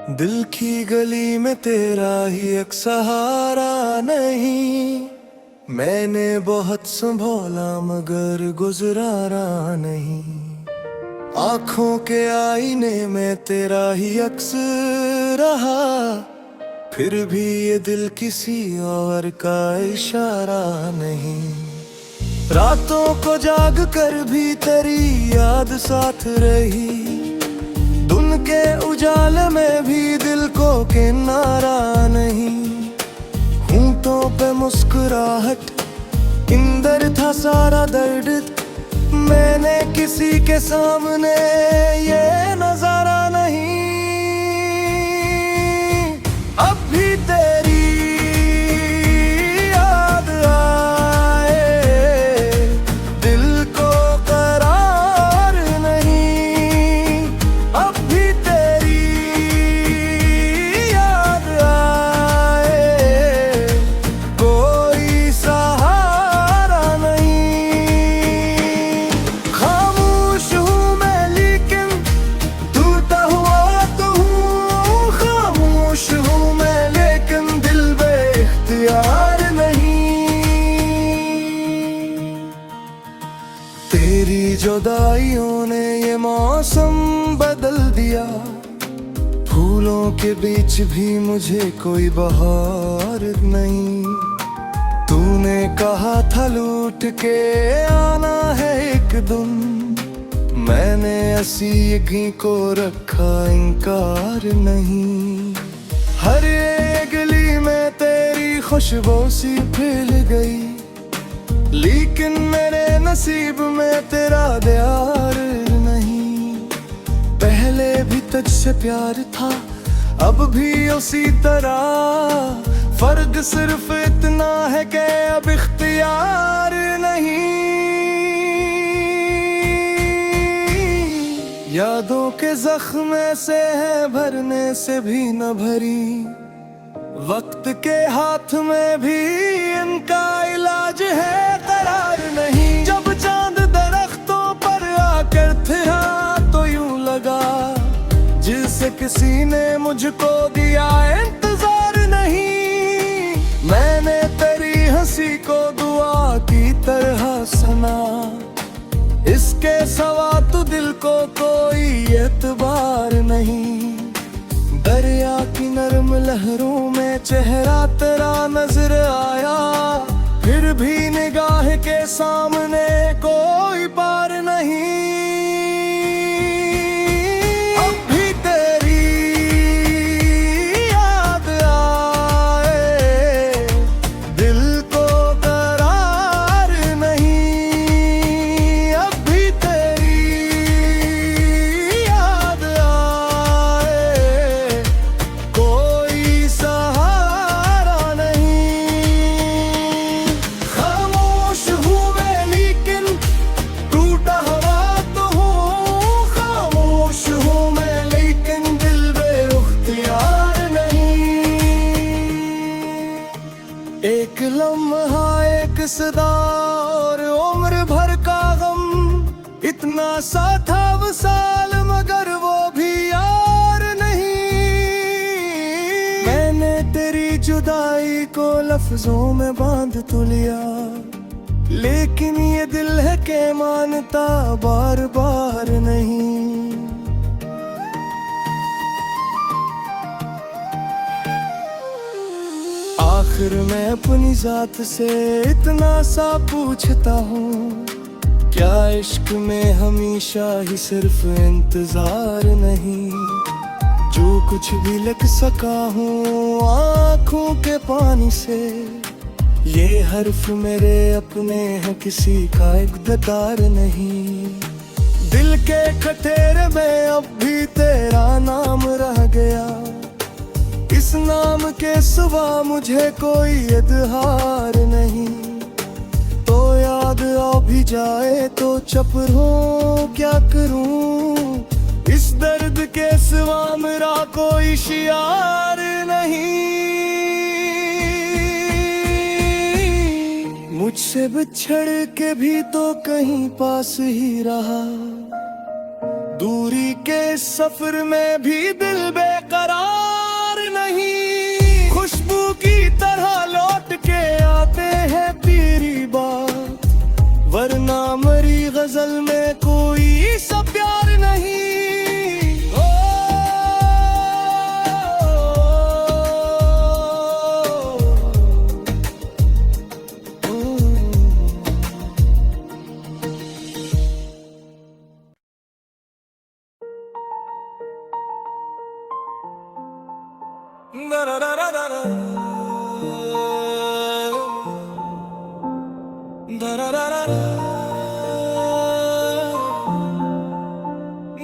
दिल की गली में तेरा ही एक सहारा नहीं। मैंने बहुत संभोला मगर गुजरारा नहीं। आँखों के आईने में तेरा ही अक्स रहा, फिर भी ये दिल किसी और का इशारा नहीं। रातों को जाग कर भी तेरी याद साथ रही, धुन के उजाले में भी दिल को किनारा नहीं। होंठों पे मुस्कुराहट, अंदर था सारा दर्द। मैंने किसी के सामने ये नजारा नहीं। अब भी तेरी याद आए, दिल को करार नहीं। अब भी तेरी याद आए, कोई सहारा नहीं। खामोश हूँ मैं लेकिन टूटा हुआ तो हूँ। खामोश हूँ मैं लेकिन दिल बेख्तियार नहीं। तेरी जुदाइयों ने ये मौसम बदल दिया, फूलों के बीच भी मुझे कोई बहार नहीं। तूने कहा था लूट के आना है एक दिन, मैंने असीगी को रखा इनकार नहीं। हर एक गली में तेरी खुशबू सी फैल गई, लेकिन मेरे नसीब में तेरा प्यार नहीं। पहले भी तुझसे प्यार था, अब भी उसी तरह। फर्क सिर्फ इतना है कि अब इख्तियार नहीं। यादों के जख्म से है भरने से भी न भरी, वक्त के हाथ में भी इनका इलाज है करार नहीं। जब चांद दरख्तों पर आकर था तो यूं लगा जिसे किसी ने मुझको दिया इंतजार नहीं। मैंने तेरी हंसी को दुआ की तरह सुना, इसके सवा तो दिल को कोई एतबार नहीं। दरिया की नरम लहरों में चेहरा तेरा नजर आया, फिर भी निगाह के सामने कोई पार नहीं। अब भी तेरी याद आए, दिल को करार नहीं। अब भी तेरी याद आए, कोई सहारा नहीं। खामोश हूँ मैं लेकिन टूटा हुआ तो हूँ। खामोश हूँ मैं लेकिन दिल बेख्तियार नहीं। एक लम्हा एक सदा और उम्र भर का गम, इतना सा था वसाल मगर वो भी यार नहीं। मैंने तेरी जुदाई को लफ्जों में बांध तो लिया, लेकिन ये दिल है के मानता बार बार नहीं। आखिर मैं अपनी जात से इतना सा पूछता हूँ, क्या इश्क में हमेशा ही सिर्फ इंतजार नहीं। जो कुछ भी लिख सका हूँ आँखों के पानी से, ये हर्फ मेरे अपने हैं किसी का इक़्तिदार नहीं। दिल के खटेरे में अब भी तेरा नाम रह गया, इस नाम के सिवा मुझे कोई इज़हार नहीं। तो याद आ भी जाए तो चुप रहूं, क्या करूं। इस दर्द के सिवा मेरा कोई शियार नहीं। मुझसे बिछड़ के भी तो कहीं पास ही रहा, दूरी के सफर में भी दिल बेकरार गजल में कोई सा प्यार नहीं। Da da da da da da da da da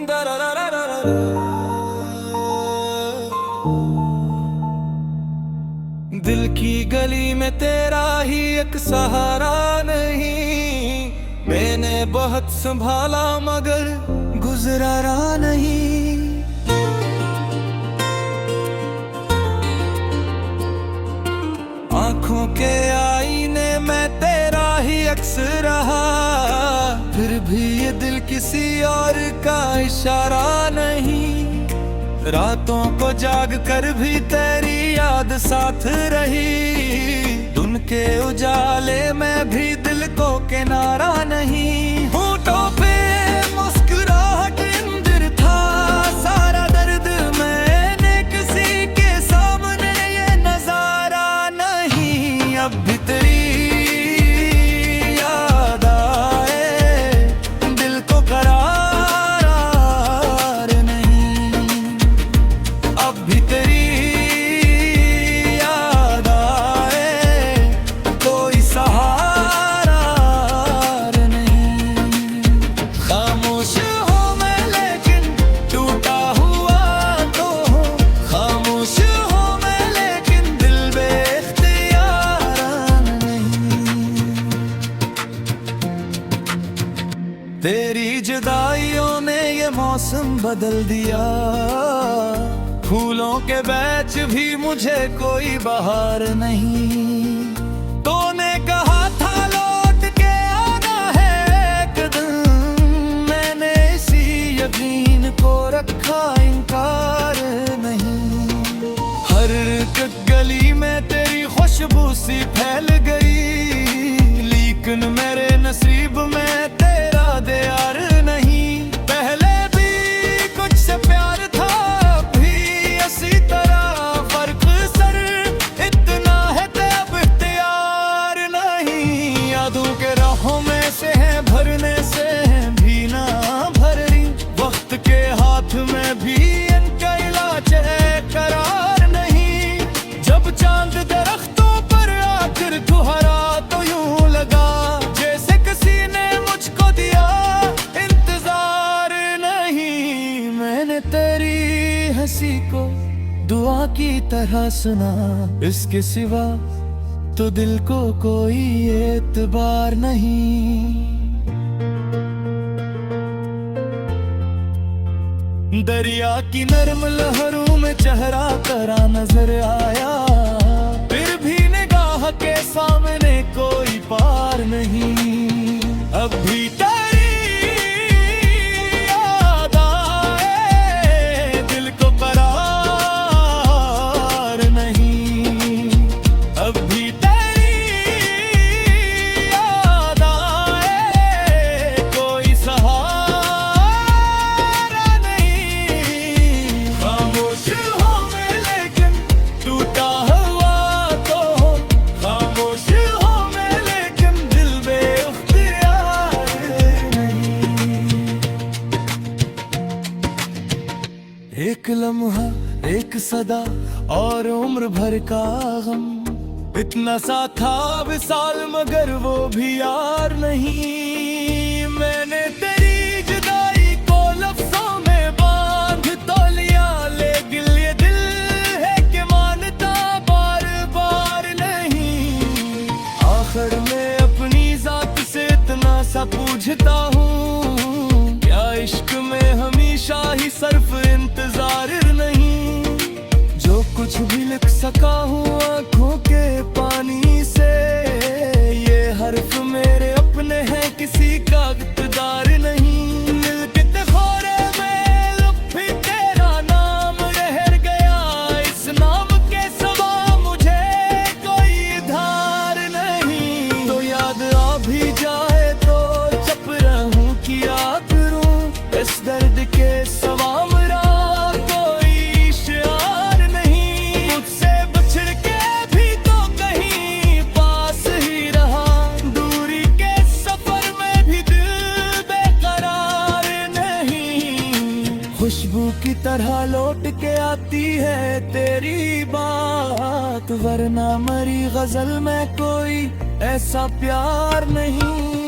da da da da da। दिल की गली में तेरा ही एक सहारा नहीं, मैंने बहुत संभाला मगर गुजरा नहीं। आँखों के आईने में तेरा ही अक्स रहा, फिर भी ये दिल किसी और का इशारा नहीं। रातों को जाग कर भी तेरी याद साथ रही, धुन के उजाले में भी दिल को किनारा नहीं। होठों पे मुस्कुराहट इंद्र था, सारा दर्द मैंने किसी के सामने ये नजारा नहीं। अब भी तेरी याद आए दिल को करार नहीं। अब भी तेरी याद आए कोई सहारा नहीं। खामोश हो मैं लेकिन टूटा हुआ तो हूँ, खामोश हो मैं लेकिन दिल बेख्तियार नहीं। तेरी जुदाइयों ने ये मौसम बदल दिया, फूलों के बैच भी मुझे कोई बहार नहीं। तूने कहा था लौट के आना है एक दिन, मैंने इसी यकीन को रखा इनकार नहीं। हर एक गली में तेरी खुशबू सी फैल गई, लेकिन मेरे नसीब में तेरा दियार नहीं। पहले भी कुछ से प्यार था, अभी इसी तरह फर्क सर इतना है तब इख्तियार नहीं। यादों के राहों में से है भरने से भी ना भर रही, वक्त के हाथ में भी इनका इलाज है करार नहीं। जब चांद दरख्तों पर आकर ठुहरा तो यूं लगा जैसे किसी ने मुझको दिया इंतजार नहीं। मैंने तेरी हंसी को दुआ की तरह सुना, इसके सिवा तो दिल को कोई एतबार नहीं। दरिया की नर्म लहरों में चेहरा तेरा नजर आया, फिर भी निगाह के सामने कोई पार नहीं। अब भी तेरी याद आए दिल को करार नहीं। अब भी तेरी याद आए कोई सहारा नहीं। खामोश हो मैं लेकिन टूटा हुआ तो हूँ, खामोश हो मैं लेकिन दिल बेख्तियार नहीं। एक लम्हा एक सदा और उम्र भर का गम, इतना सा था विसाल मगर वो भी यार नहीं। मैंने तेरी जुदाई को लफ्जों में बांध तो लिया, लेकिन ये दिल है कि मानता बार बार नहीं। आखिर में अपनी जात से इतना सा पूछता हूँ, क्या इश्क में हमेशा ही सिर्फ इंतजार नहीं। जो कुछ भी लिख सका हूँ आंखों के पानी से, ये हर्फ मेरे अपने हैं कि तरह लौट के आती है तेरी बात, वरना मरी गजल में कोई ऐसा प्यार नहीं।